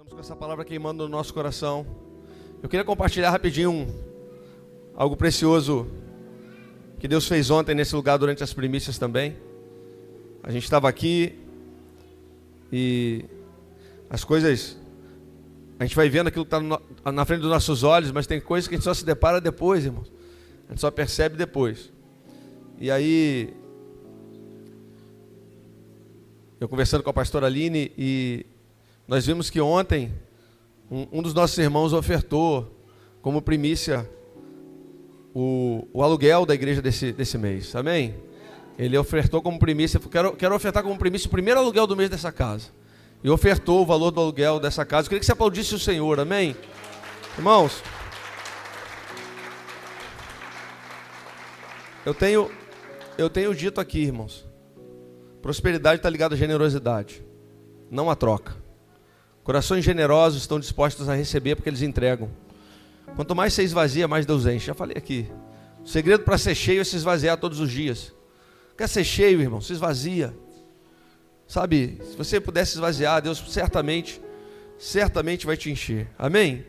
Estamos com essa palavra queimando no nosso coração. Eu queria compartilhar rapidinho algo precioso que Deus fez ontem nesse lugar durante as primícias também. A gente estava aqui e as coisas, a gente vai vendo aquilo que está na frente dos nossos olhos, mas tem coisas que a gente só se depara depois, irmãos. A gente só percebe depois. E aí, eu conversando com a pastora Aline, e nós vimos que ontem um dos nossos irmãos ofertou como primícia o aluguel da igreja desse mês, amém? Ele ofertou como primícia, quero ofertar como primícia o primeiro aluguel do mês dessa casa. E ofertou o valor do aluguel dessa casa. Eu queria que você aplaudisse o Senhor, amém? Irmãos, eu tenho dito aqui, irmãos, prosperidade está ligada à generosidade, não à troca. Corações generosos estão dispostos a receber porque eles entregam. Quanto mais você esvazia, mais Deus enche. Já falei aqui. O segredo para ser cheio é se esvaziar todos os dias. Quer ser cheio, irmão? Se esvazia. Sabe, se você pudesse esvaziar, Deus certamente vai te encher. Amém?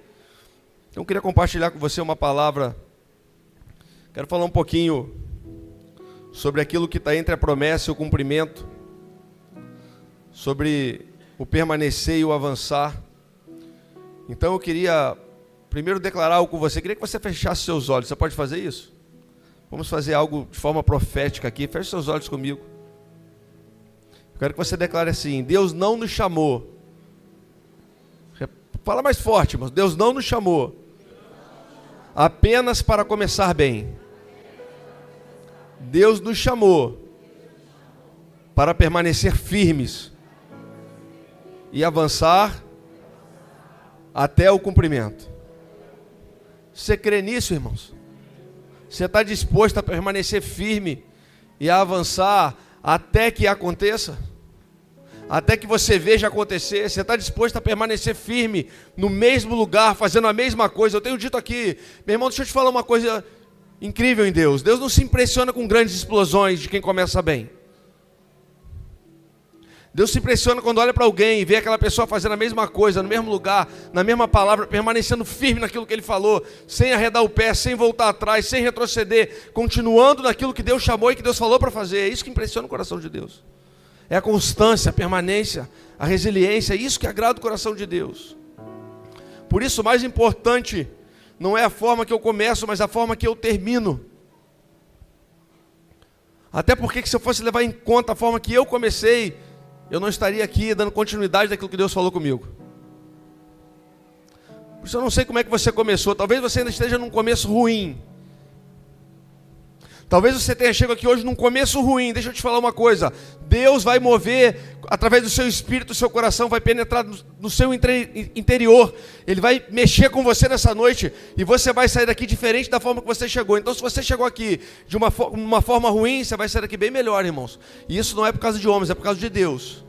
Então eu queria compartilhar com você uma palavra. Quero falar um pouquinho sobre aquilo que está entre a promessa e o cumprimento. Sobre o permanecer e o avançar. Então eu queria primeiro declarar algo com você. Eu queria que você fechasse seus olhos. Você pode fazer isso? Vamos fazer algo de forma profética aqui. Feche seus olhos comigo. Eu quero que você declare assim: Deus não nos chamou. Fala mais forte, irmãos. Deus não nos chamou apenas para começar bem. Deus nos chamou para permanecer firmes e avançar até o cumprimento. Você crê nisso, irmãos? Você está disposto a permanecer firme e a avançar até que aconteça? Até que você veja acontecer? Você está disposto a permanecer firme no mesmo lugar, fazendo a mesma coisa? Eu tenho dito aqui, meu irmão, deixa eu te falar uma coisa incrível em Deus. Deus não se impressiona com grandes explosões de quem começa bem. Deus se impressiona quando olha para alguém e vê aquela pessoa fazendo a mesma coisa, no mesmo lugar, na mesma palavra, permanecendo firme naquilo que ele falou, sem arredar o pé, sem voltar atrás, sem retroceder, continuando naquilo que Deus chamou e que Deus falou para fazer. É isso que impressiona o coração de Deus. É a constância, a permanência, a resiliência, é isso que agrada o coração de Deus. Por isso, o mais importante não é a forma que eu começo, mas a forma que eu termino. Até porque se eu fosse levar em conta a forma que eu comecei, eu não estaria aqui dando continuidade daquilo que Deus falou comigo. Por isso eu não sei como é que você começou. Talvez você ainda esteja num começo ruim. Talvez você tenha chegado aqui hoje num começo ruim. Deixa eu te falar uma coisa. Deus vai mover, através do seu espírito, o seu coração vai penetrar no seu interior. Ele vai mexer com você nessa noite. E você vai sair daqui diferente da forma que você chegou. Então se você chegou aqui de uma forma ruim, você vai sair daqui bem melhor, irmãos. E isso não é por causa de homens, é por causa de Deus.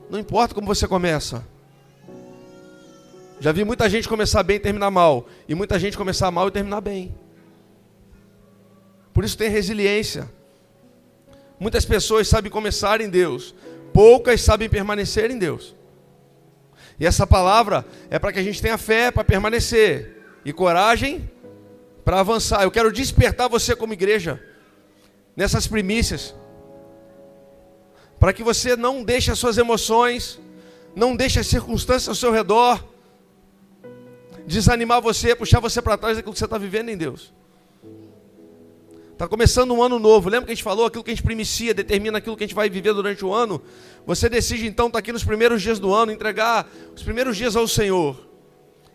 Não importa como você começa. Já vi muita gente começar bem e terminar mal. E muita gente começar mal e terminar bem. Por isso tem resiliência. Muitas pessoas sabem começar em Deus, poucas sabem permanecer em Deus. E essa palavra é para que a gente tenha fé para permanecer e coragem para avançar. Eu quero despertar você como igreja nessas primícias, para que você não deixe as suas emoções, não deixe as circunstâncias ao seu redor desanimar você, puxar você para trás daquilo que você está vivendo em Deus. Está começando um ano novo. Lembra que a gente falou? Aquilo que a gente primicia determina aquilo que a gente vai viver durante o ano. Você decide então estar aqui nos primeiros dias do ano, entregar os primeiros dias ao Senhor.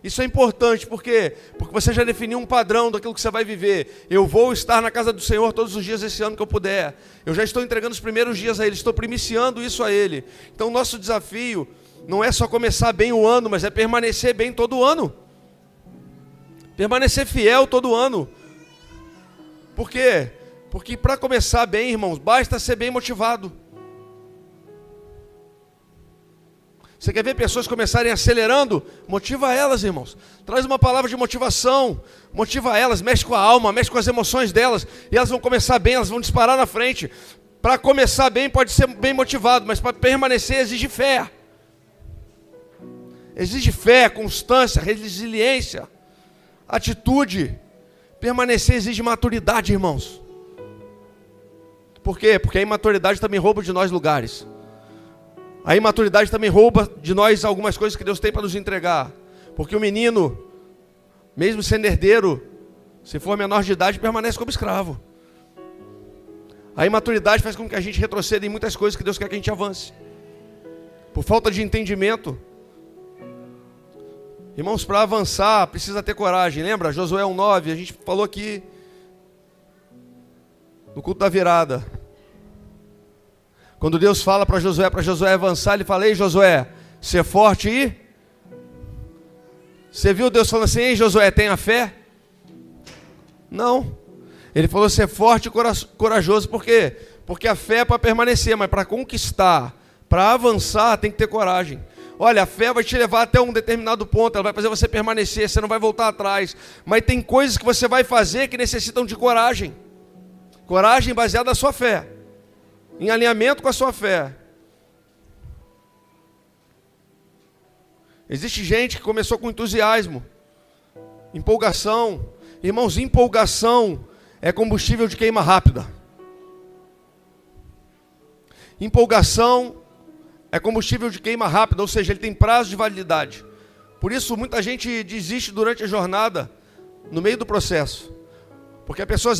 Isso é importante, por quê? Porque você já definiu um padrão daquilo que você vai viver. Eu vou estar na casa do Senhor todos os dias esse ano que eu puder. Eu já estou entregando os primeiros dias a Ele, estou primiciando isso a Ele. Então o nosso desafio não é só começar bem o ano, mas é permanecer bem todo o ano. Permanecer fiel todo ano. Por quê? Porque para começar bem, irmãos, basta ser bem motivado. Você quer ver pessoas começarem acelerando? Motiva elas, irmãos. Traz uma palavra de motivação. Motiva elas, mexe com a alma, mexe com as emoções delas. E elas vão começar bem, elas vão disparar na frente. Para começar bem pode ser bem motivado, mas para permanecer exige fé. Exige fé, constância, resiliência, atitude. Permanecer exige maturidade, irmãos. Por quê? Porque a imaturidade também rouba de nós lugares. A imaturidade também rouba de nós algumas coisas que Deus tem para nos entregar. Porque o menino, mesmo sendo herdeiro, se for menor de idade, permanece como escravo. A imaturidade faz com que a gente retroceda em muitas coisas que Deus quer que a gente avance. Por falta de entendimento. Irmãos, para avançar, precisa ter coragem. Lembra? Josué 1:9, a gente falou aqui no culto da virada. Quando Deus fala para Josué avançar, Ele fala: ei Josué, ser forte e... Você viu Deus falando assim: ei Josué, tenha fé? Não. Ele falou ser forte e corajoso. Por quê? Porque a fé é para permanecer, mas para conquistar, para avançar, tem que ter coragem. Olha, a fé vai te levar até um determinado ponto, ela vai fazer você permanecer, você não vai voltar atrás. Mas tem coisas que você vai fazer que necessitam de coragem. Coragem baseada na sua fé, em alinhamento com a sua fé. Existe gente que começou com entusiasmo, empolgação. Irmãos, empolgação é combustível de queima rápida. Empolgação é combustível de queima rápida, ou seja, ele tem prazo de validade. Por isso, muita gente desiste durante a jornada, no meio do processo. Porque a pessoa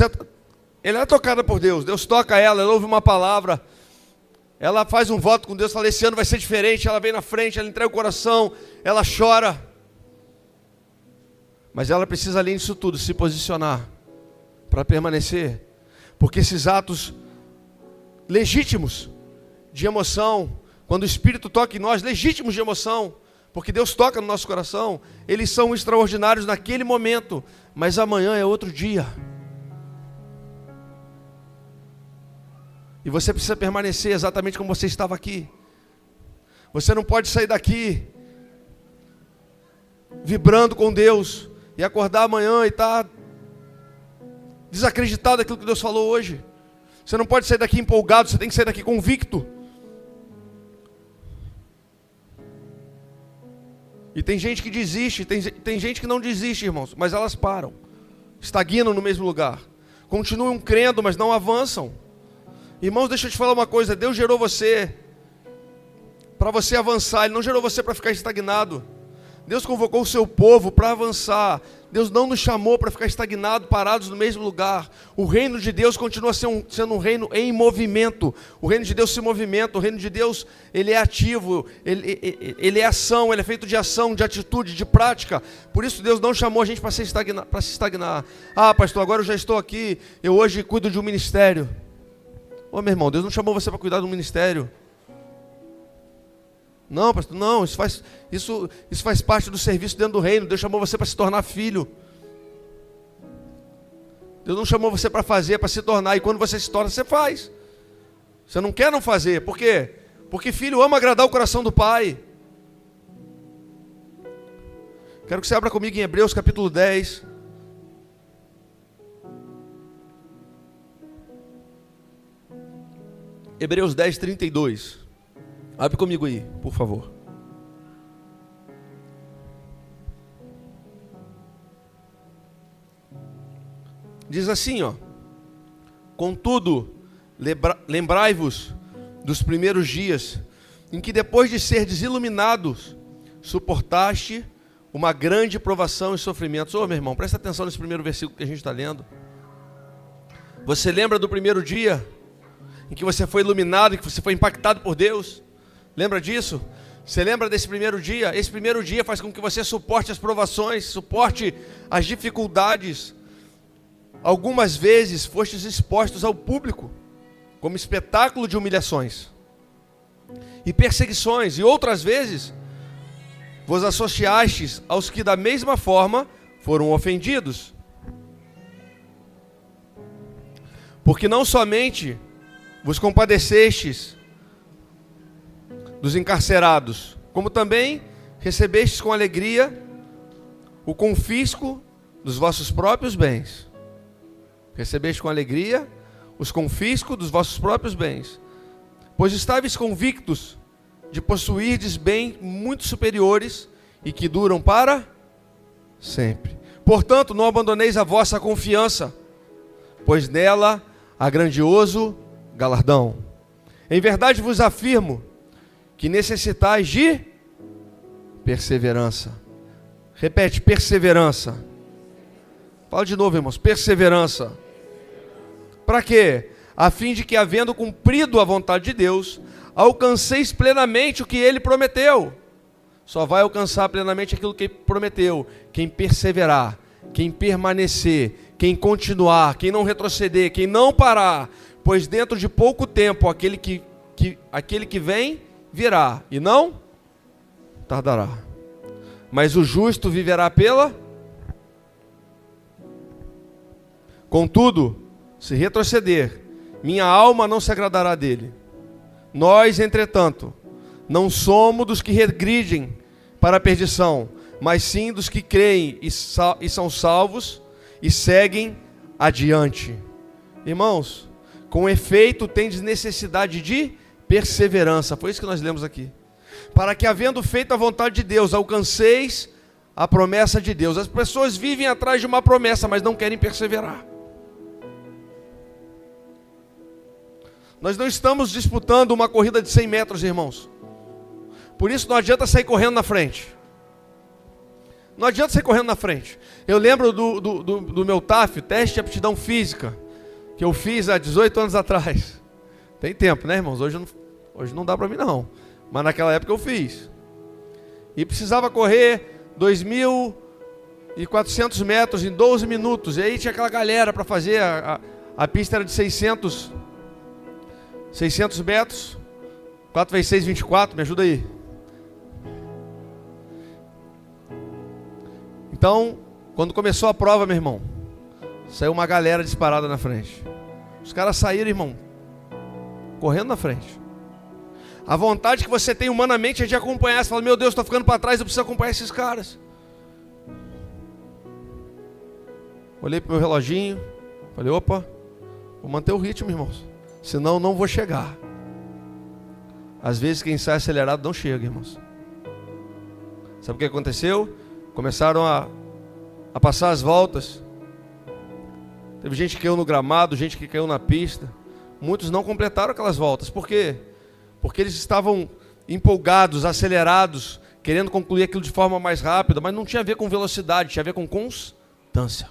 ela é tocada por Deus, Deus toca ela ouve uma palavra, ela faz um voto com Deus, fala: esse ano vai ser diferente, ela vem na frente, ela entrega o coração, ela chora. Mas ela precisa, além disso tudo, se posicionar para permanecer. Porque esses atos legítimos de emoção, quando o Espírito toca em nós, legítimos de emoção, porque Deus toca no nosso coração, eles são extraordinários naquele momento, mas amanhã é outro dia. E você precisa permanecer exatamente como você estava aqui. Você não pode sair daqui vibrando com Deus e acordar amanhã e estar desacreditado daquilo que Deus falou hoje. Você não pode sair daqui empolgado, você tem que sair daqui convicto. E tem gente que desiste, tem gente que não desiste, irmãos, mas elas param, estagnam no mesmo lugar, continuam crendo, mas não avançam. Irmãos, deixa eu te falar uma coisa: Deus gerou você para você avançar, Ele não gerou você para ficar estagnado. Deus convocou o seu povo para avançar. Deus não nos chamou para ficar estagnados, parados no mesmo lugar. O reino de Deus continua sendo um reino em movimento. O reino de Deus se movimenta. O reino de Deus, ele é ativo, ele é ação, ele é feito de ação, de atitude, de prática. Por isso Deus não chamou a gente para se estagnar. Ah, pastor, agora eu já estou aqui, eu hoje cuido de um ministério. Ô meu irmão, Deus não chamou você para cuidar de um ministério. Não, pastor, não, isso faz parte do serviço dentro do reino. Deus chamou você para se tornar filho. Deus não chamou você para fazer, para se tornar. E quando você se torna, você faz. Você não quer não fazer. Por quê? Porque filho ama agradar o coração do pai. Quero que você abra comigo em Hebreus capítulo 10. Hebreus 10, 32. Abre comigo aí, por favor. Diz assim, ó: contudo, lembrai-vos dos primeiros dias, em que depois de serdes iluminados, suportaste uma grande provação e sofrimentos. Ô meu irmão, presta atenção nesse primeiro versículo que a gente está lendo. Você lembra do primeiro dia, em que você foi iluminado, em que você foi impactado por Deus? Lembra disso? Você lembra desse primeiro dia? Esse primeiro dia faz com que você suporte as provações, suporte as dificuldades. Algumas vezes fostes expostos ao público, como espetáculo de humilhações e perseguições, e outras vezes vos associastes aos que da mesma forma foram ofendidos. Porque não somente vos compadecestes dos encarcerados, como também recebestes com alegria o confisco dos vossos próprios bens. Recebestes com alegria os confiscos dos vossos próprios bens, pois estáveis convictos de possuirdes bens muito superiores e que duram para sempre. Portanto, não abandoneis a vossa confiança, pois nela há grandioso galardão. Em verdade vos afirmo que necessitais de perseverança. Repete, perseverança. Fala de novo, irmãos, perseverança. Para quê? A fim de que, havendo cumprido a vontade de Deus, alcanceis plenamente o que Ele prometeu. Só vai alcançar plenamente aquilo que Ele prometeu quem perseverar, quem permanecer, quem continuar, quem não retroceder, quem não parar, pois dentro de pouco tempo aquele que vem virá e não tardará. Mas o justo viverá pela. Contudo, se retroceder, minha alma não se agradará dele. Nós, entretanto, não somos dos que regridem para a perdição, mas sim dos que creem e são salvos e seguem adiante. Irmãos, com efeito tendes necessidade de perseverança. Foi isso que nós lemos aqui. Para que, havendo feito a vontade de Deus, alcanceis a promessa de Deus. As pessoas vivem atrás de uma promessa, mas não querem perseverar. Nós não estamos disputando uma corrida de 100 metros, irmãos. Por isso não adianta sair correndo na frente. Não adianta sair correndo na frente. Eu lembro do meu TAF, teste de aptidão física, que eu fiz há 18 anos atrás. Tem tempo, né, irmãos? Hoje não dá para mim, não. Mas naquela época eu fiz. E precisava correr 2.400 metros em 12 minutos. E aí tinha aquela galera para fazer. A pista era de 600 metros. 4 × 6, 24. Me ajuda aí. Então, quando começou a prova, meu irmão, saiu uma galera disparada na frente. Os caras saíram, irmão, correndo na frente. A vontade que você tem humanamente é de acompanhar. Você fala, meu Deus, estou ficando para trás, eu preciso acompanhar esses caras. Olhei para o meu reloginho, falei, opa, vou manter o ritmo, irmãos, senão não vou chegar. Às vezes quem sai acelerado não chega, irmãos. Sabe o que aconteceu? Começaram a passar as voltas. Teve gente que caiu no gramado, gente que caiu na pista. Muitos não completaram aquelas voltas. Por quê? Porque eles estavam empolgados, acelerados, querendo concluir aquilo de forma mais rápida, mas não tinha a ver com velocidade, tinha a ver com constância.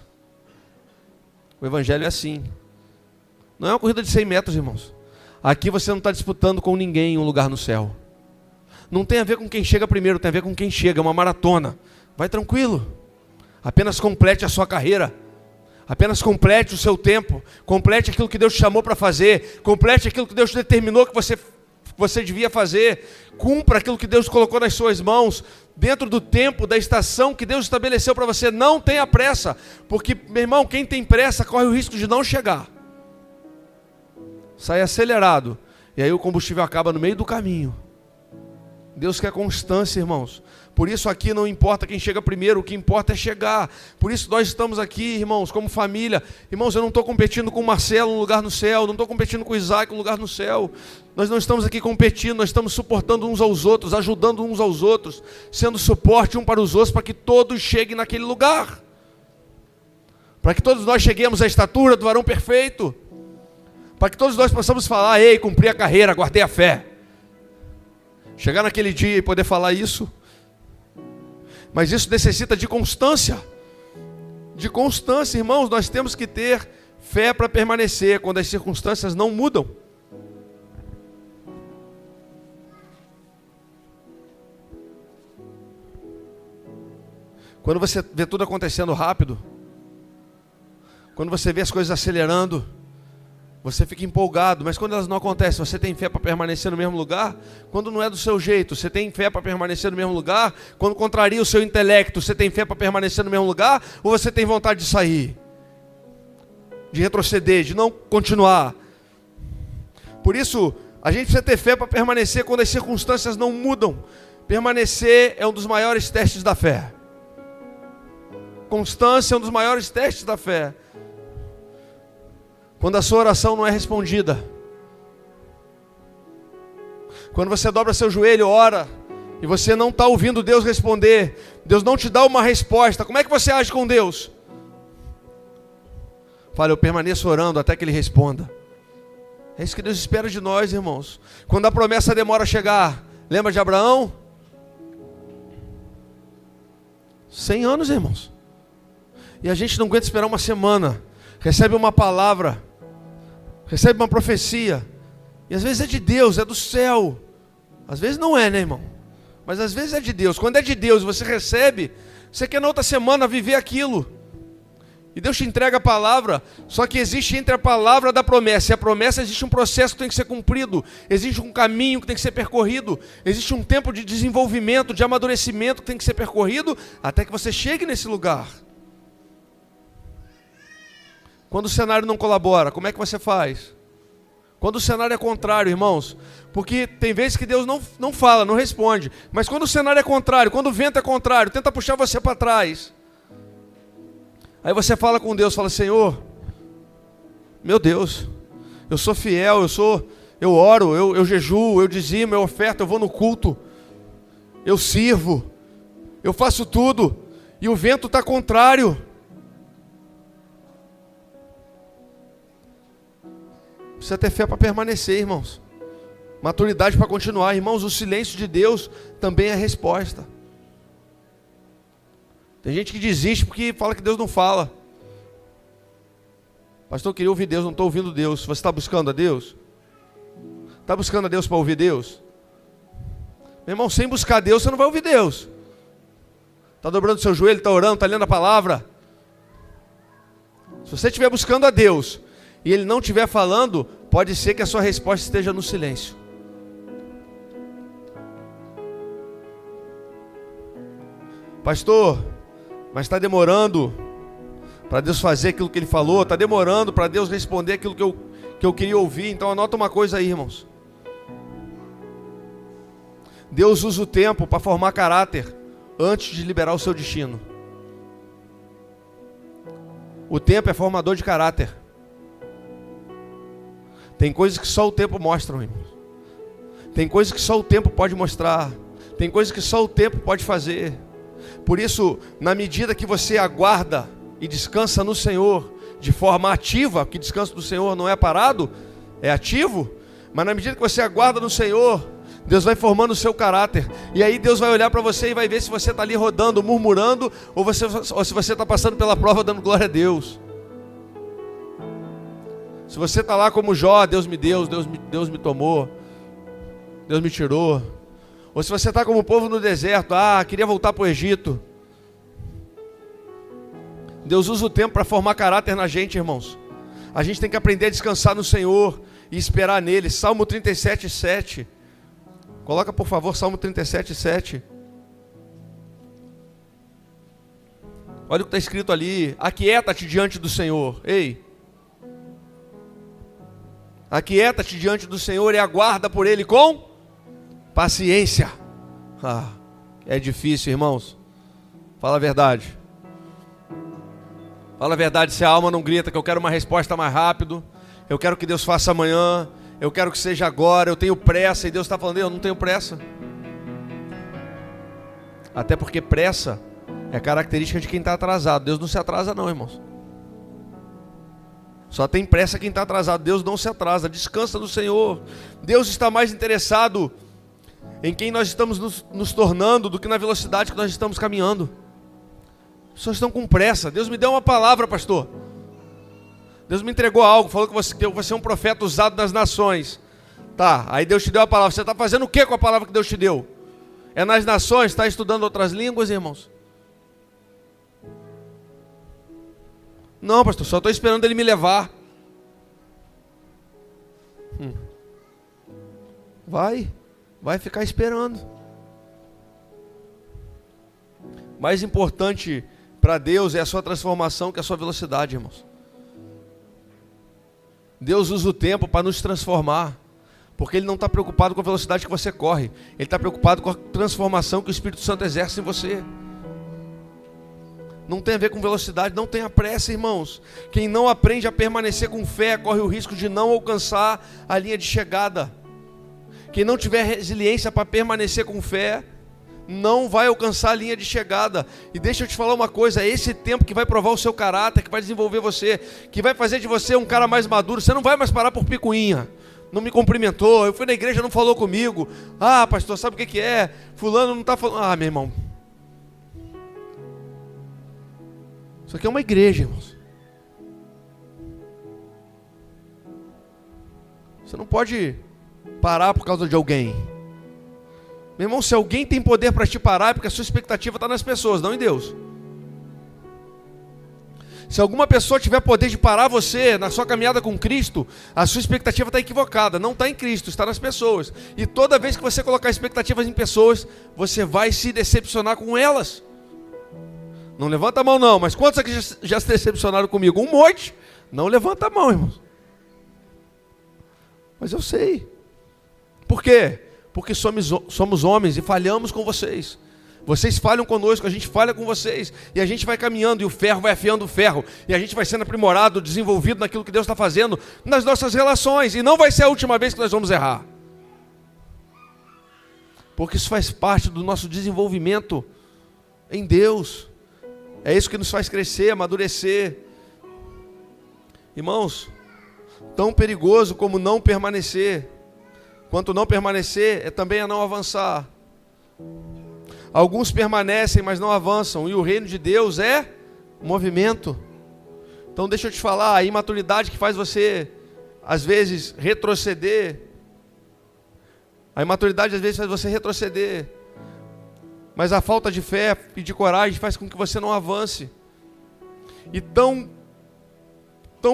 O evangelho é assim. Não é uma corrida de 100 metros, irmãos. Aqui você não está disputando com ninguém um lugar no céu. Não tem a ver com quem chega primeiro, tem a ver com quem chega. É uma maratona. Vai tranquilo. Apenas complete a sua carreira. Apenas complete o seu tempo. Complete aquilo que Deus te chamou para fazer. Complete aquilo que Deus determinou que você devia fazer. Cumpra aquilo que Deus colocou nas suas mãos. Dentro do tempo, da estação que Deus estabeleceu para você. Não tenha pressa. Porque, meu irmão, quem tem pressa corre o risco de não chegar. Sai acelerado. E aí o combustível acaba no meio do caminho. Deus quer constância, irmãos. Por isso aqui não importa quem chega primeiro, o que importa é chegar. Por isso nós estamos aqui, irmãos, como família. Irmãos, eu não estou competindo com o Marcelo, um lugar no céu. Não estou competindo com o Isaac, um lugar no céu. Nós não estamos aqui competindo, nós estamos suportando uns aos outros, ajudando uns aos outros, sendo suporte um para os outros, para que todos cheguem naquele lugar. Para que todos nós cheguemos à estatura do varão perfeito. Para que todos nós possamos falar, ei, cumpri a carreira, guardei a fé. Chegar naquele dia e poder falar isso. Mas isso necessita de constância. De constância, irmãos. Nós temos que ter fé para permanecer quando as circunstâncias não mudam. Quando você vê tudo acontecendo rápido, quando você vê as coisas acelerando, você fica empolgado, mas quando elas não acontecem, você tem fé para permanecer no mesmo lugar? Quando não é do seu jeito, você tem fé para permanecer no mesmo lugar? Quando contraria o seu intelecto, você tem fé para permanecer no mesmo lugar? Ou você tem vontade de sair? De retroceder, de não continuar? Por isso, a gente precisa ter fé para permanecer quando as circunstâncias não mudam. Permanecer é um dos maiores testes da fé. Constância é um dos maiores testes da fé. Quando a sua oração não é respondida. Quando você dobra seu joelho, ora, e você não está ouvindo Deus responder, Deus não te dá uma resposta, como é que você age com Deus? Fala, eu permaneço orando até que Ele responda. É isso que Deus espera de nós, irmãos. Quando a promessa demora a chegar, lembra de Abraão? 100 anos, irmãos. E a gente não aguenta esperar uma semana. Recebe uma palavra, recebe uma profecia, e às vezes é de Deus, é do céu. Às vezes não é, né, irmão? Mas às vezes é de Deus. Quando é de Deus, você recebe, você quer na outra semana viver aquilo. E Deus te entrega a palavra, só que existe entre a palavra da promessa e a promessa existe um processo que tem que ser cumprido, existe um caminho que tem que ser percorrido, existe um tempo de desenvolvimento, de amadurecimento que tem que ser percorrido, até que você chegue nesse lugar. Quando o cenário não colabora, como é que você faz? Quando o cenário é contrário, irmãos, porque tem vezes que Deus não fala, não responde, mas quando o cenário é contrário, quando o vento é contrário, tenta puxar você para trás. Aí você fala com Deus, fala, Senhor, meu Deus, eu sou fiel, eu oro, eu jejuo, eu dizimo, eu oferto, eu vou no culto, eu sirvo, eu faço tudo, e o vento está contrário. Precisa ter fé para permanecer, irmãos. Maturidade para continuar, irmãos. O silêncio de Deus também é resposta. Tem gente que desiste porque fala que Deus não fala. Pastor, eu queria ouvir Deus, não estou ouvindo Deus. Você está buscando a Deus? Está buscando a Deus para ouvir Deus? Meu irmão, sem buscar Deus, você não vai ouvir Deus. Está dobrando seu joelho, está orando, está lendo a palavra. Se você estiver buscando a Deus e Ele não estiver falando, pode ser que a sua resposta esteja no silêncio. Pastor, mas está demorando para Deus fazer aquilo que Ele falou, está demorando para Deus responder aquilo que eu queria ouvir. Então anota uma coisa aí, irmãos. Deus usa o tempo para formar caráter antes de liberar o seu destino. O tempo é formador de caráter. Tem coisas que só o tempo mostra, irmãos. Tem coisas que só o tempo pode mostrar. Tem coisas que só o tempo pode fazer. Por isso, na medida que você aguarda e descansa no Senhor de forma ativa, porque descanso do Senhor não é parado, é ativo, mas na medida que você aguarda no Senhor, Deus vai formando o seu caráter, e aí Deus vai olhar para você e vai ver se você está ali rodando, murmurando, ou se você está passando pela prova dando glória a Deus. Se você está lá como Jó, Deus me deu, Deus me tomou, Deus me tirou. Ou se você está como o povo no deserto, queria voltar para o Egito. Deus usa o tempo para formar caráter na gente, irmãos. A gente tem que aprender a descansar no Senhor e esperar nele. Salmo 37:7. Coloca, por favor, Salmo 37:7. Olha o que está escrito ali. Aquieta-te diante do Senhor. Ei. Aquieta-te diante do Senhor e aguarda por Ele com paciência. É difícil, irmãos. Fala a verdade. Fala a verdade, se a alma não grita que eu quero uma resposta mais rápido, eu quero que Deus faça amanhã, eu quero que seja agora, eu tenho pressa, e Deus está falando, eu não tenho pressa. Até porque pressa é característica de quem está atrasado. Deus não se atrasa não, irmãos. Só tem pressa quem está atrasado. Deus não se atrasa, descansa no Senhor. Deus está mais interessado em quem nós estamos nos tornando do que na velocidade que nós estamos caminhando. As pessoas estão com pressa. Deus me deu uma palavra, pastor. Deus me entregou algo, falou que você é um profeta usado nas nações. Tá, aí Deus te deu a palavra. Você está fazendo o que com a palavra que Deus te deu? É nas nações? Está estudando outras línguas, irmãos? Não, pastor, só estou esperando Ele me levar. Vai ficar esperando. Mais importante para Deus é a sua transformação que a sua velocidade, irmãos. Deus usa o tempo para nos transformar, porque Ele não está preocupado com a velocidade que você corre. Ele está preocupado com a transformação que o Espírito Santo exerce em você. Não tem a ver com velocidade, não tenha pressa, irmãos. Quem não aprende a permanecer com fé, corre o risco de não alcançar a linha de chegada. Quem não tiver resiliência para permanecer com fé, não vai alcançar a linha de chegada. E deixa eu te falar uma coisa, é esse tempo que vai provar o seu caráter, que vai desenvolver você, que vai fazer de você um cara mais maduro. Você não vai mais parar por picuinha. Não me cumprimentou, eu fui na igreja, não falou comigo. Ah, pastor, sabe o que é? Fulano não está falando. Ah, meu irmão. Isso aqui é uma igreja, irmãos. Você não pode parar por causa de alguém. Meu irmão, se alguém tem poder para te parar, é porque a sua expectativa está nas pessoas, não em Deus. Se alguma pessoa tiver poder de parar você na sua caminhada com Cristo, a sua expectativa está equivocada. Não está em Cristo, está nas pessoas. E toda vez que você colocar expectativas em pessoas, você vai se decepcionar com elas. Não levanta a mão não, mas quantos aqui já se decepcionaram comigo? Um monte. Não levanta a mão, irmãos. Mas eu sei. Por quê? Porque somos homens e falhamos com vocês. Vocês falham conosco, a gente falha com vocês. E a gente vai caminhando e o ferro vai afiando o ferro. E a gente vai sendo aprimorado, desenvolvido naquilo que Deus está fazendo nas nossas relações. E não vai ser a última vez que nós vamos errar. Porque isso faz parte do nosso desenvolvimento em Deus. É isso que nos faz crescer, amadurecer. Irmãos, tão perigoso como não permanecer. Quanto não permanecer, é também a não avançar. Alguns permanecem, mas não avançam. E o reino de Deus é movimento. Então deixa eu te falar, a imaturidade que faz você, às vezes, retroceder. A imaturidade, às vezes, faz você retroceder. Mas a falta de fé e de coragem faz com que você não avance. E tão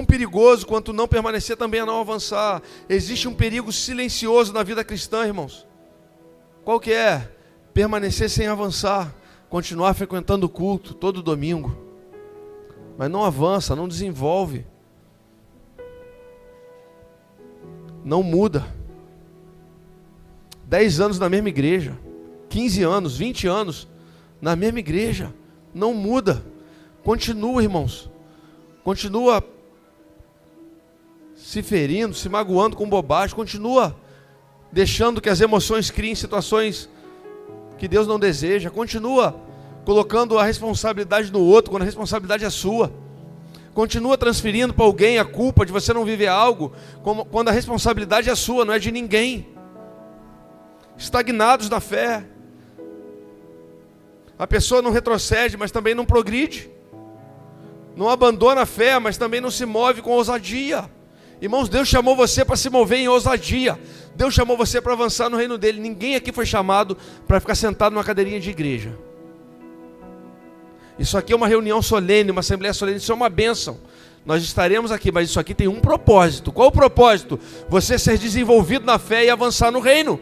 perigoso quanto não permanecer também é não avançar. Existe um perigo silencioso na vida cristã, irmãos. Qual que é? Permanecer sem avançar, continuar frequentando o culto todo domingo, mas não avança, não desenvolve, não muda. 10 anos na mesma igreja, 15 anos, 20 anos na mesma igreja, não muda. Continua, irmãos, continua se ferindo, se magoando com bobagem, continua deixando que as emoções criem situações que Deus não deseja, continua colocando a responsabilidade no outro, quando a responsabilidade é sua, continua transferindo para alguém a culpa de você não viver algo, quando a responsabilidade é sua, não é de ninguém. Estagnados na fé, a pessoa não retrocede, mas também não progride, não abandona a fé, mas também não se move com ousadia. Irmãos, Deus chamou você para se mover em ousadia. Deus chamou você para avançar no reino dele. Ninguém aqui foi chamado para ficar sentado numa cadeirinha de igreja. Isso aqui é uma reunião solene, uma assembleia solene, isso é uma bênção. Nós estaremos aqui, mas isso aqui tem um propósito. Qual o propósito? Você ser desenvolvido na fé e avançar no reino.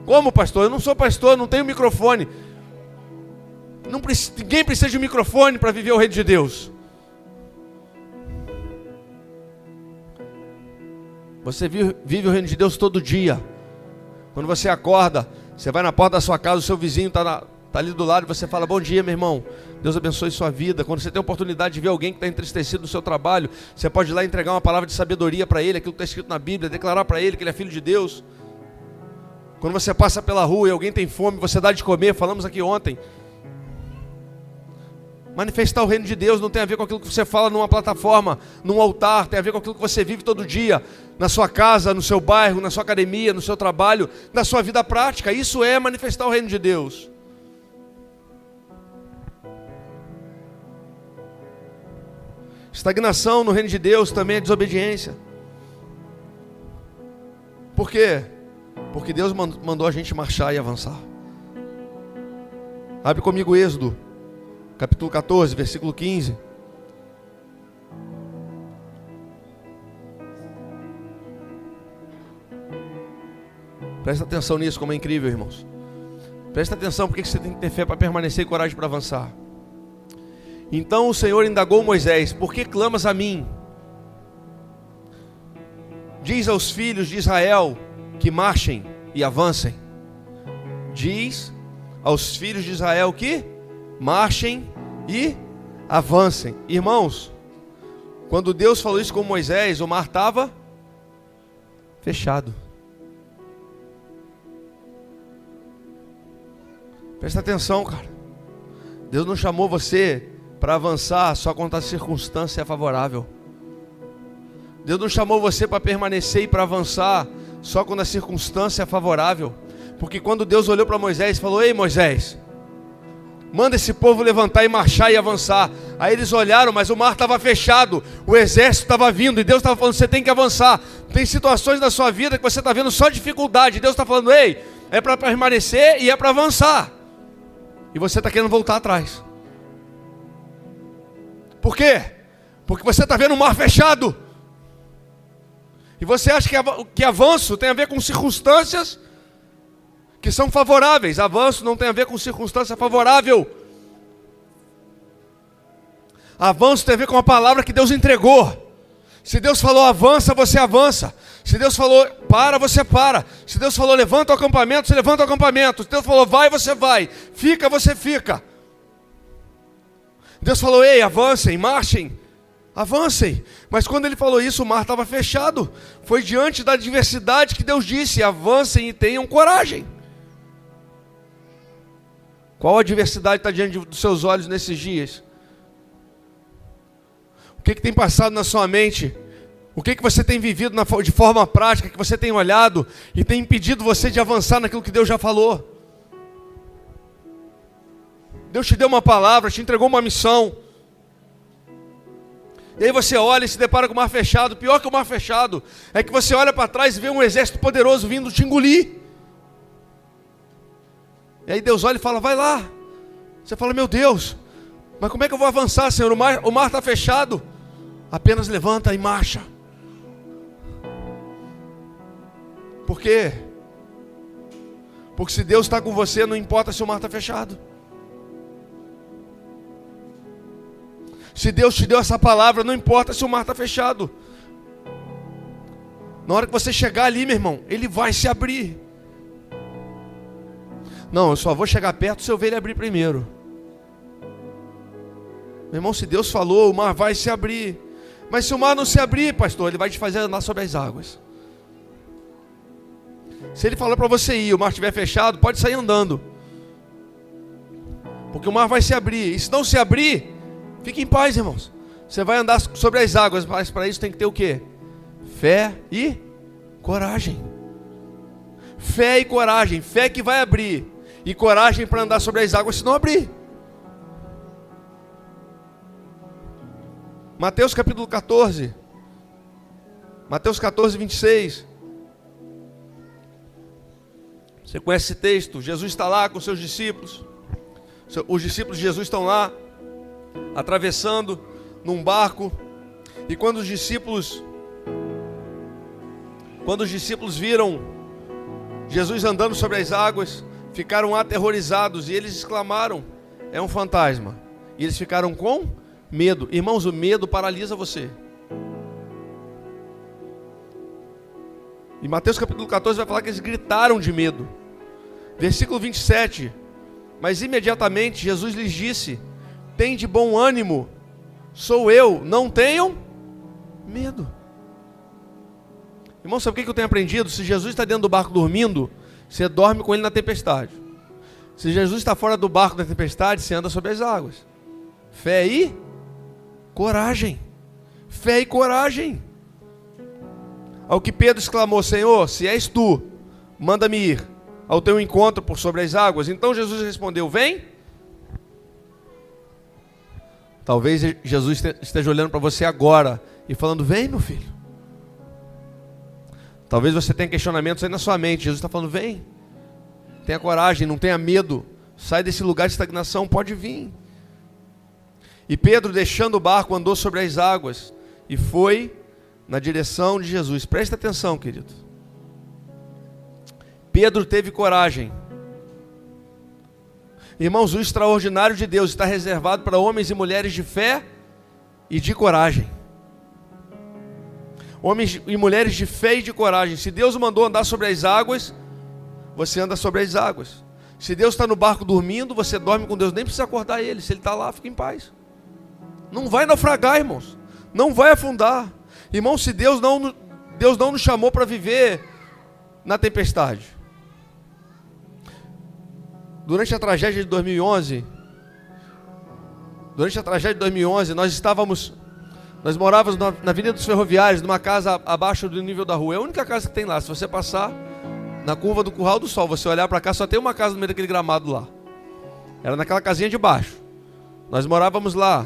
Como, pastor? Eu não sou pastor, não tenho microfone. Ninguém precisa de um microfone para viver o reino de Deus. Você vive o reino de Deus todo dia. Quando você acorda, você vai na porta da sua casa, o seu vizinho está ali do lado, e você fala, bom dia, meu irmão, Deus abençoe sua vida. Quando você tem a oportunidade de ver alguém que está entristecido no seu trabalho, você pode ir lá entregar uma palavra de sabedoria para ele, aquilo que está escrito na Bíblia, declarar para ele que ele é filho de Deus. Quando você passa pela rua e alguém tem fome, você dá de comer, falamos aqui ontem. Manifestar o reino de Deus não tem a ver com aquilo que você fala numa plataforma, num altar, tem a ver com aquilo que você vive todo dia, na sua casa, no seu bairro, na sua academia, no seu trabalho, na sua vida prática. Isso é manifestar o reino de Deus. Estagnação no reino de Deus também é desobediência. Por quê? Porque Deus mandou a gente marchar e avançar. Abre comigo Êxodo capítulo 14, versículo 15. Presta atenção nisso, como é incrível, irmãos. Presta atenção, porque você tem que ter fé para permanecer e coragem para avançar. Então o Senhor indagou Moisés, por que clamas a mim? Diz aos filhos de Israel que marchem e avancem. Diz aos filhos de Israel que marchem e avancem. Irmãos, quando Deus falou isso com Moisés, o mar estava fechado. Presta atenção, cara. Deus não chamou você para avançar só quando a circunstância é favorável. Deus não chamou você para permanecer e para avançar só quando a circunstância é favorável. Porque quando Deus olhou para Moisés e falou: ei Moisés, manda esse povo levantar e marchar e avançar. Aí eles olharam, mas o mar estava fechado, o exército estava vindo, e Deus estava falando: você tem que avançar. Tem situações na sua vida que você está vendo só dificuldade, Deus está falando: ei, é para permanecer e é para avançar. E você está querendo voltar atrás. Por quê? Porque você está vendo o mar fechado. E você acha que avanço tem a ver com circunstâncias que são favoráveis. Avanço não tem a ver com circunstância favorável. Avanço tem a ver com a palavra que Deus entregou. Se Deus falou avança, você avança. Se Deus falou para, você para. Se Deus falou levanta o acampamento, você levanta o acampamento. Se Deus falou vai, você vai. Fica, você fica. Deus falou: ei, avancem, marchem. Avancem. Mas quando ele falou isso, o mar estava fechado. Foi diante da adversidade que Deus disse: avancem e tenham coragem. Qual adversidade está diante dos seus olhos nesses dias? O que tem passado na sua mente? O que você tem vivido de forma prática, que você tem olhado e tem impedido você de avançar naquilo que Deus já falou? Deus te deu uma palavra, te entregou uma missão. E aí você olha e se depara com o mar fechado. Pior que o mar fechado é que você olha para trás e vê um exército poderoso vindo te engolir. E aí Deus olha e fala: vai lá. Você fala: meu Deus, mas como é que eu vou avançar, Senhor? O mar está fechado. Apenas levanta e marcha. Por quê? Porque se Deus está com você, não importa se o mar está fechado. Se Deus te deu essa palavra, não importa se o mar está fechado. Na hora que você chegar ali, meu irmão, ele vai se abrir. Não, eu só vou chegar perto se eu ver ele abrir primeiro. Meu irmão, se Deus falou, o mar vai se abrir. Mas se o mar não se abrir, pastor, ele vai te fazer andar sobre as águas. Se ele falar para você ir, o mar estiver fechado, pode sair andando. Porque o mar vai se abrir. E se não se abrir, fique em paz, irmãos. Você vai andar sobre as águas, mas para isso tem que ter o quê? Fé e coragem. Fé e coragem. Fé que vai abrir. E coragem para andar sobre as águas se não abrir. Mateus capítulo 14. Mateus 14, 26. Você conhece esse texto? Jesus está lá com seus discípulos. Os discípulos de Jesus estão lá, atravessando num barco. E quando os discípulos viram Jesus andando sobre as águas, ficaram aterrorizados e eles exclamaram: é um fantasma. E eles ficaram com medo. Irmãos, o medo paralisa você. E Mateus capítulo 14 vai falar que eles gritaram de medo. Versículo 27. Mas imediatamente Jesus lhes disse: tem de bom ânimo, sou eu, não tenham medo. Irmão, sabe o que eu tenho aprendido? Se Jesus está dentro do barco dormindo, você dorme com ele na tempestade. Se Jesus está fora do barco da tempestade, você anda sobre as águas. Fé e coragem. Fé e coragem. Ao que Pedro exclamou: Senhor, se és tu, manda-me ir ao teu encontro por sobre as águas. Então Jesus respondeu: vem. Talvez Jesus esteja olhando para você agora e falando: vem, meu filho. Talvez você tenha questionamentos aí na sua mente. Jesus está falando: vem. Tenha coragem, não tenha medo. Sai desse lugar de estagnação, pode vir. E Pedro, deixando o barco, andou sobre as águas e foi na direção de Jesus. Presta atenção, querido. Pedro teve coragem. Irmãos, o extraordinário de Deus está reservado para homens e mulheres de fé e de coragem. Homens e mulheres de fé e de coragem. Se Deus mandou andar sobre as águas, você anda sobre as águas. Se Deus está no barco dormindo, você dorme com Deus. Nem precisa acordar ele. Se ele está lá, fica em paz. Não vai naufragar, irmãos. Não vai afundar. Irmãos, se Deus não nos chamou para viver na tempestade. durante a tragédia de 2011, nós morávamos na Avenida dos Ferroviários, numa casa abaixo do nível da rua. É a única casa que tem lá. Se você passar na curva do Curral do Sol, você olhar para cá, só tem uma casa no meio daquele gramado lá. Era naquela casinha de baixo. Nós morávamos lá.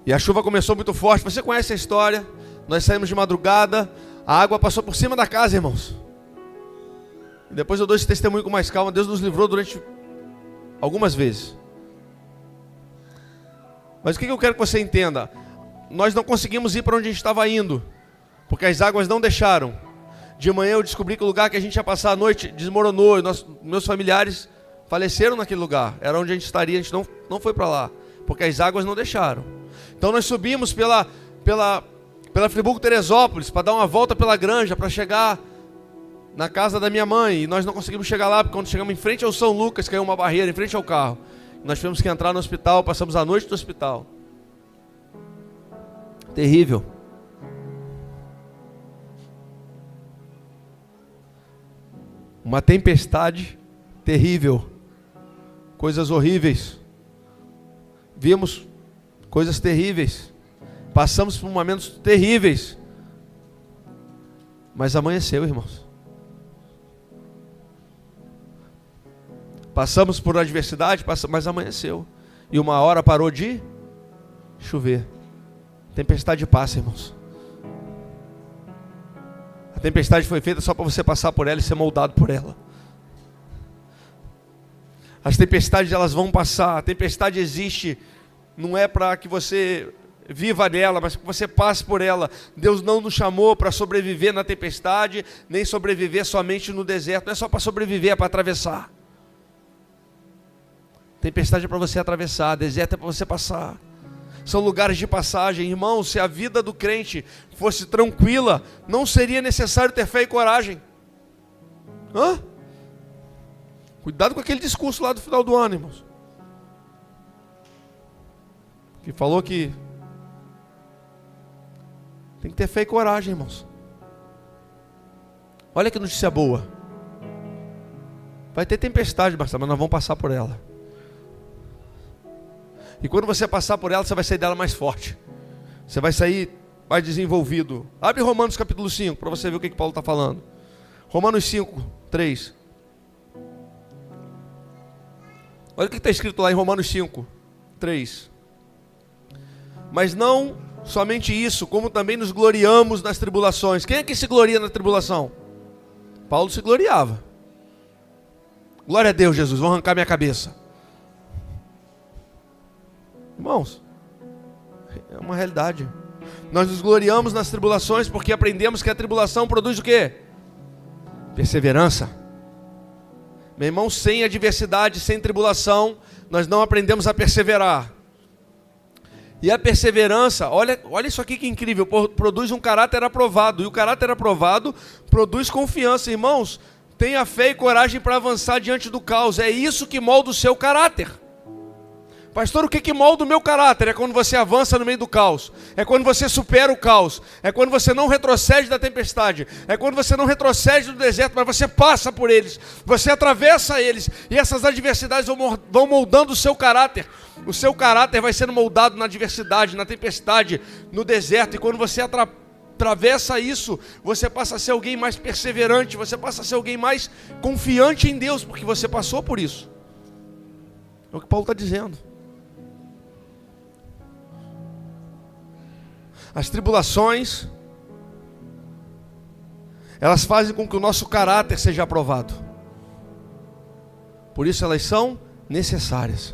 E a chuva começou muito forte. Você conhece a história? Nós saímos de madrugada, a água passou por cima da casa, irmãos. E depois eu dou esse testemunho com mais calma. Deus nos livrou durante algumas vezes. Mas o que eu quero que você entenda? Nós não conseguimos ir para onde a gente estava indo, porque as águas não deixaram. De manhã eu descobri que o lugar que a gente ia passar a noite desmoronou. E meus familiares faleceram naquele lugar. Era onde a gente estaria, a gente não foi para lá, porque as águas não deixaram. Então nós subimos pela Friburgo-Teresópolis para dar uma volta pela Granja, para chegar na casa da minha mãe. E nós não conseguimos chegar lá, porque quando chegamos em frente ao São Lucas, caiu uma barreira em frente ao carro. Nós tivemos que entrar no hospital, passamos a noite no hospital. Terrível. Uma tempestade terrível. Coisas horríveis. Vimos coisas terríveis. Passamos por momentos terríveis. Mas amanheceu, irmãos. Passamos por adversidade, mas amanheceu. E uma hora parou de chover. Tempestade passa, irmãos. A tempestade foi feita só para você passar por ela e ser moldado por ela. As tempestades, elas vão passar. A tempestade existe, não é para que você viva nela, mas que você passe por ela. Deus não nos chamou para sobreviver na tempestade, nem sobreviver somente no deserto. Não é só para sobreviver, é para atravessar. Tempestade é para você atravessar, deserto é para você passar. São lugares de passagem. Irmão, se a vida do crente fosse tranquila, não seria necessário ter fé e coragem. Cuidado com aquele discurso lá do final do ano, irmãos, que falou que tem que ter fé e coragem, irmãos. Olha que notícia boa. Vai ter tempestade, mas nós vamos passar por ela. E quando você passar por ela, você vai sair dela mais forte. Você vai sair mais desenvolvido. Abre Romanos capítulo 5, para você ver o que Paulo está falando. Romanos 5, 3. Olha o que está escrito lá em Romanos 5, 3. Mas não somente isso, como também nos gloriamos nas tribulações. Quem é que se gloria na tribulação? Paulo se gloriava. Glória a Deus, Jesus, vão arrancar minha cabeça. Irmãos, é uma realidade. Nós nos gloriamos nas tribulações porque aprendemos que a tribulação produz o quê? Perseverança. Meu irmão, sem adversidade, sem tribulação, nós não aprendemos a perseverar. E a perseverança, olha isso aqui que incrível, produz um caráter aprovado. E o caráter aprovado produz confiança. Irmãos, tenha fé e coragem para avançar diante do caos. É isso que molda o seu caráter. Pastor, o que molda o meu caráter? É quando você avança no meio do caos. É quando você supera o caos. É quando você não retrocede da tempestade. É quando você não retrocede do deserto, mas você passa por eles. Você atravessa eles. E essas adversidades vão moldando o seu caráter. O seu caráter vai sendo moldado na adversidade, na tempestade, no deserto. E quando você atravessa isso, você passa a ser alguém mais perseverante. Você passa a ser alguém mais confiante em Deus, porque você passou por isso. É o que Paulo está dizendo. As tribulações, elas fazem com que o nosso caráter seja aprovado. Por isso elas são necessárias.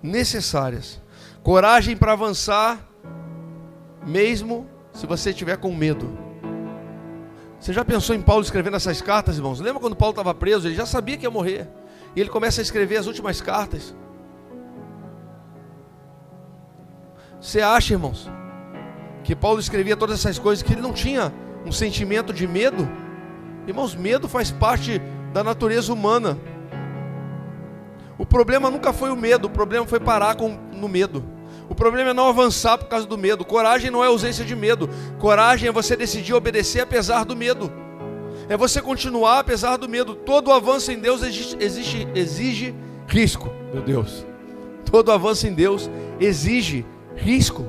Necessárias. Coragem para avançar, mesmo se você estiver com medo. Você já pensou em Paulo escrevendo essas cartas, irmãos? Lembra quando Paulo estava preso? Ele já sabia que ia morrer. E ele começa a escrever as últimas cartas. Você acha, irmãos, que Paulo escrevia todas essas coisas, que ele não tinha um sentimento de medo? Irmãos, medo faz parte da natureza humana. O problema nunca foi o medo, o problema foi parar no medo. O problema é não avançar por causa do medo. Coragem não é ausência de medo. Coragem é você decidir obedecer apesar do medo. É você continuar apesar do medo. Todo avanço em Deus exige risco, meu Deus. Todo avanço em Deus exige risco.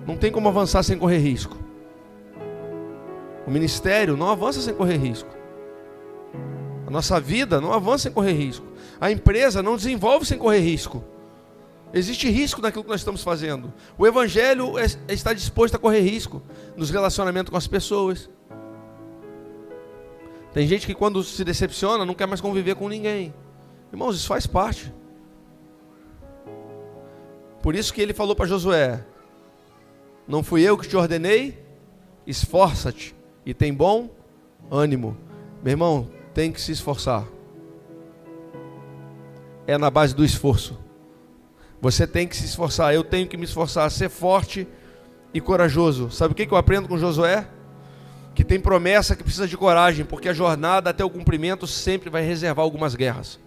Não tem como avançar sem correr risco. O ministério não avança sem correr risco. A nossa vida não avança sem correr risco. A empresa não desenvolve sem correr risco. Existe risco naquilo que nós estamos fazendo. O evangelho está disposto a correr risco nos relacionamentos com as pessoas. Tem gente que quando se decepciona não quer mais conviver com ninguém. Irmãos, isso faz parte. Por isso que ele falou para Josué: não fui eu que te ordenei? Esforça-te e tem bom ânimo. Meu irmão, tem que se esforçar. É na base do esforço. Você tem que se esforçar, eu tenho que me esforçar, ser forte e corajoso. Sabe o que eu aprendo com Josué? Que tem promessa que precisa de coragem, porque a jornada até o cumprimento sempre vai reservar algumas guerras.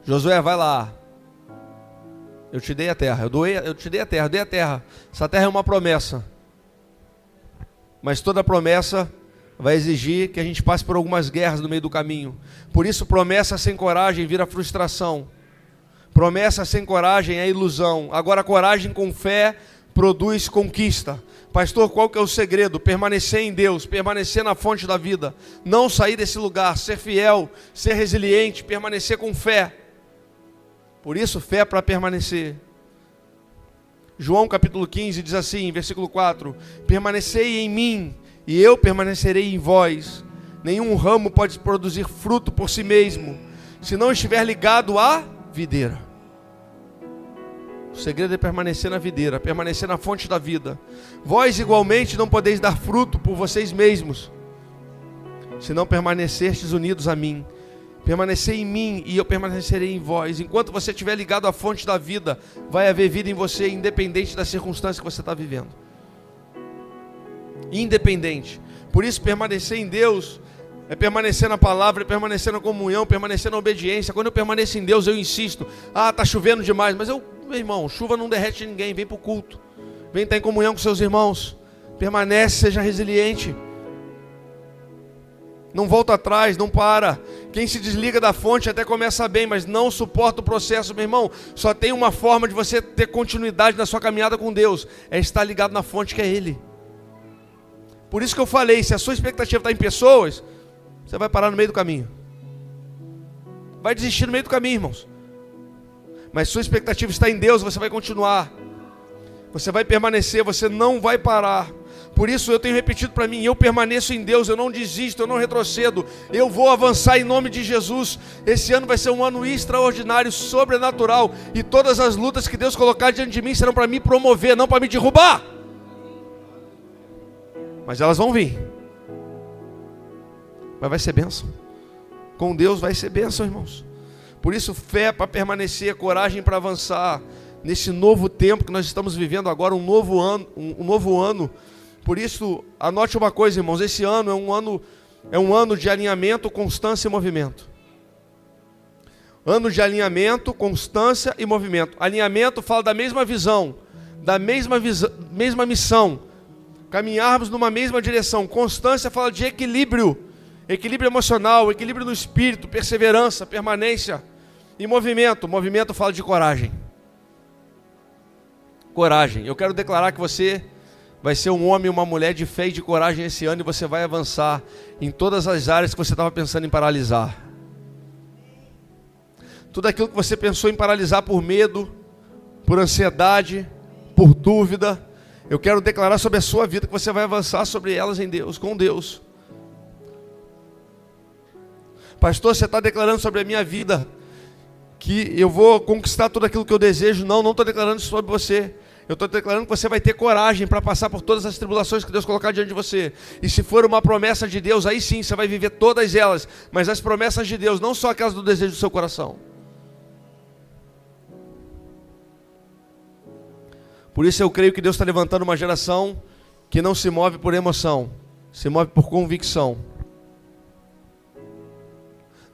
Josué, vai lá. Eu te dei a terra, eu te dei a terra, eu dei a terra. Essa terra é uma promessa. Mas toda promessa vai exigir que a gente passe por algumas guerras no meio do caminho. Por isso, promessa sem coragem vira frustração. Promessa sem coragem é ilusão. Agora, coragem com fé produz conquista. Pastor, qual que é o segredo? Permanecer em Deus, permanecer na fonte da vida. Não sair desse lugar, ser fiel, ser resiliente, permanecer com fé. Por isso, fé para permanecer. João capítulo 15 diz assim, versículo 4: permanecei em mim, e eu permanecerei em vós. Nenhum ramo pode produzir fruto por si mesmo, se não estiver ligado à videira. O segredo é permanecer na videira, permanecer na fonte da vida. Vós igualmente não podeis dar fruto por vocês mesmos, se não permanecerdes unidos a mim. Permanecer em mim e eu permanecerei em vós. Enquanto você estiver ligado à fonte da vida, vai haver vida em você, independente da circunstância que você está vivendo. Independente. Por isso, permanecer em Deus é permanecer na palavra, é permanecer na comunhão, permanecer na obediência. Quando eu permaneço em Deus, eu insisto. Está chovendo demais, mas meu irmão, chuva não derrete ninguém. Vem para o culto, vem estar em comunhão com seus irmãos. Permanece, seja resiliente. Não volta atrás, não para. Quem se desliga da fonte até começa bem, mas não suporta o processo, meu irmão. Só tem uma forma de você ter continuidade na sua caminhada com Deus: é estar ligado na fonte que é Ele. Por isso que eu falei, se a sua expectativa está em pessoas, você vai parar no meio do caminho. Vai desistir no meio do caminho, irmãos. Mas se sua expectativa está em Deus, você vai continuar. Você vai permanecer, você não vai parar. Por isso eu tenho repetido para mim: eu permaneço em Deus, eu não desisto, eu não retrocedo, eu vou avançar em nome de Jesus. Esse ano vai ser um ano extraordinário, sobrenatural, e todas as lutas que Deus colocar diante de mim serão para me promover, não para me derrubar. Mas elas vão vir. Mas vai ser bênção. Com Deus vai ser bênção, irmãos. Por isso, fé para permanecer, coragem para avançar nesse novo tempo que nós estamos vivendo agora, um novo ano. Por isso, anote uma coisa, irmãos: esse ano é um ano de alinhamento, constância e movimento. Ano de alinhamento, constância e movimento. Alinhamento fala da mesma visão, da mesma missão, caminharmos numa mesma direção. Constância fala de equilíbrio emocional, equilíbrio no espírito, perseverança, permanência. E movimento fala de coragem. Coragem. Eu quero declarar que você vai ser um homem e uma mulher de fé e de coragem esse ano, e você vai avançar em todas as áreas que você estava pensando em paralisar. Tudo aquilo que você pensou em paralisar por medo, por ansiedade, por dúvida, eu quero declarar sobre a sua vida que você vai avançar sobre elas em Deus, com Deus. Pastor, você está declarando sobre a minha vida que eu vou conquistar tudo aquilo que eu desejo? Não estou declarando isso sobre você. Eu estou declarando que você vai ter coragem para passar por todas as tribulações que Deus colocar diante de você. E se for uma promessa de Deus, aí sim você vai viver todas elas. Mas as promessas de Deus, não só aquelas do desejo do seu coração. Por isso eu creio que Deus está levantando uma geração que não se move por emoção, se move por convicção.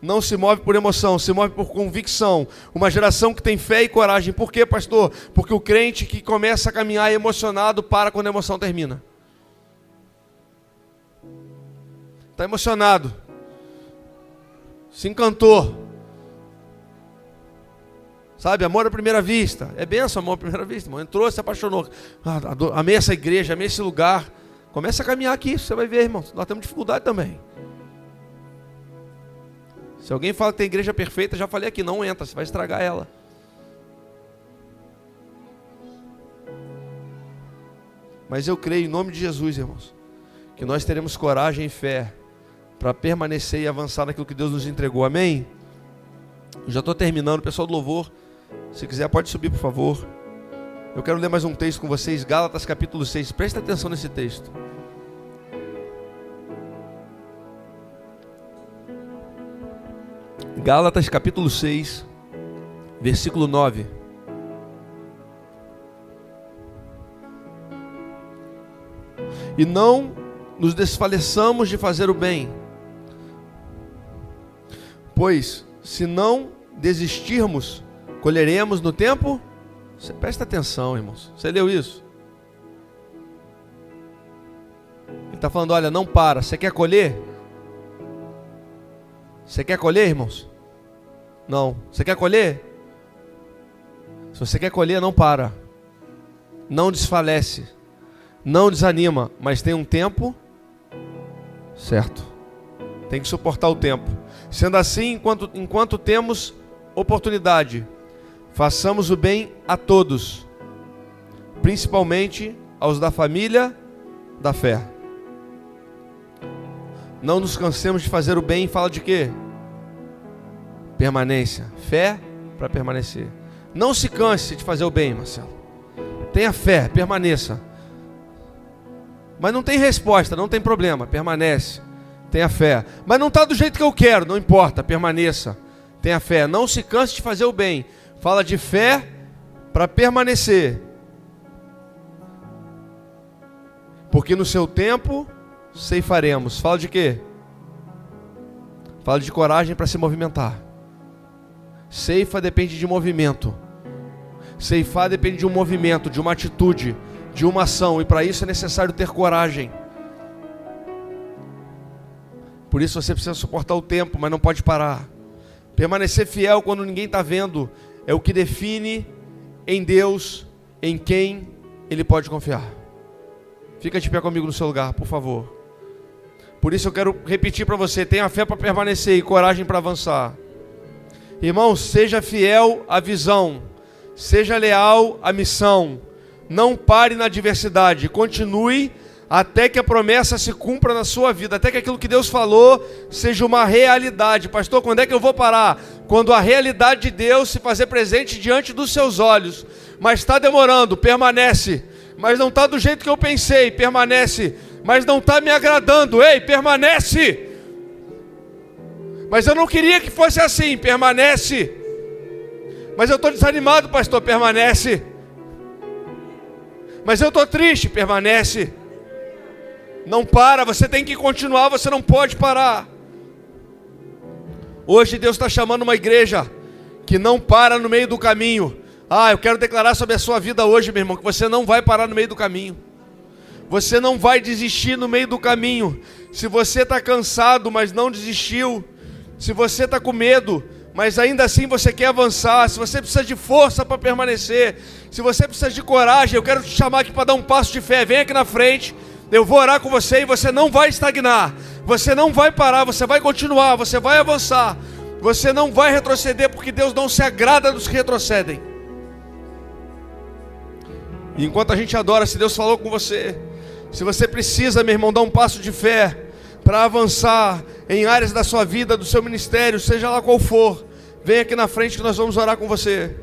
não se move por emoção, se move por convicção. Uma geração que tem fé e coragem. Por quê, pastor? Porque o crente que começa a caminhar emocionado para quando a emoção termina. Está emocionado, se encantou. Sabe, amor à primeira vista. É benção, amor à primeira vista, irmão. Entrou, se apaixonou. Amei essa igreja, amei esse lugar. Começa a caminhar aqui, você vai ver, irmão. Nós temos dificuldade também. Se alguém fala que tem igreja perfeita, já falei aqui, não entra, você vai estragar ela. Mas eu creio em nome de Jesus, irmãos, que nós teremos coragem e fé para permanecer e avançar naquilo que Deus nos entregou. Amém? Eu já estou terminando, pessoal do louvor, se quiser pode subir, por favor. Eu quero ler mais um texto com vocês, Gálatas capítulo 6, presta atenção nesse texto. Gálatas capítulo 6, versículo 9. E não nos desfaleçamos de fazer o bem, pois se não desistirmos, colheremos no tempo. Você presta atenção, irmãos. Você leu isso? Ele está falando, olha, não para. Você quer colher? Você quer colher, irmãos? Não. Você quer colher? Se você quer colher, não para. Não desfalece. Não desanima. Mas tem um tempo certo. Tem que suportar o tempo. Sendo assim, enquanto temos oportunidade, façamos o bem a todos, principalmente aos da família da fé. Não nos cansemos de fazer o bem. Fala de quê? Permanência. Fé para permanecer. Não se canse de fazer o bem, Marcelo. Tenha fé, permaneça. Mas não tem resposta, não tem problema, permanece. Tenha fé. Mas não está do jeito que eu quero, não importa, permaneça. Tenha fé. Não se canse de fazer o bem. Fala de fé para permanecer. Porque no seu tempo ceifaremos. Fala de quê? Fala de coragem para se movimentar. Ceifa depende de movimento. Ceifar depende de um movimento, de uma atitude, de uma ação. E para isso é necessário ter coragem. Por isso você precisa suportar o tempo, mas não pode parar. Permanecer fiel quando ninguém está vendo é o que define em Deus, em quem Ele pode confiar. Fica de pé comigo no seu lugar, por favor. Por isso eu quero repetir para você, tenha fé para permanecer e coragem para avançar. Irmão, seja fiel à visão, seja leal à missão. Não pare na adversidade, continue até que a promessa se cumpra na sua vida, até que aquilo que Deus falou seja uma realidade. Pastor, quando é que eu vou parar? Quando a realidade de Deus se fazer presente diante dos seus olhos. Mas está demorando, permanece. Mas não está do jeito que eu pensei, permanece. Mas não está me agradando, ei, permanece. Mas eu não queria que fosse assim, permanece. Mas eu estou desanimado, pastor, permanece. Mas eu estou triste, permanece. Não para, você tem que continuar, você não pode parar. Hoje Deus está chamando uma igreja que não para no meio do caminho. Eu quero declarar sobre a sua vida hoje, meu irmão, que você não vai parar no meio do caminho. Você não vai desistir no meio do caminho. Se você está cansado, mas não desistiu. Se você está com medo, mas ainda assim você quer avançar. Se você precisa de força para permanecer. Se você precisa de coragem, eu quero te chamar aqui para dar um passo de fé. Vem aqui na frente. Eu vou orar com você e você não vai estagnar. Você não vai parar, você vai continuar, você vai avançar. Você não vai retroceder, porque Deus não se agrada dos que retrocedem. E enquanto a gente adora, se Deus falou com você, se você precisa, meu irmão, dar um passo de fé para avançar em áreas da sua vida, do seu ministério, seja lá qual for, vem aqui na frente que nós vamos orar com você.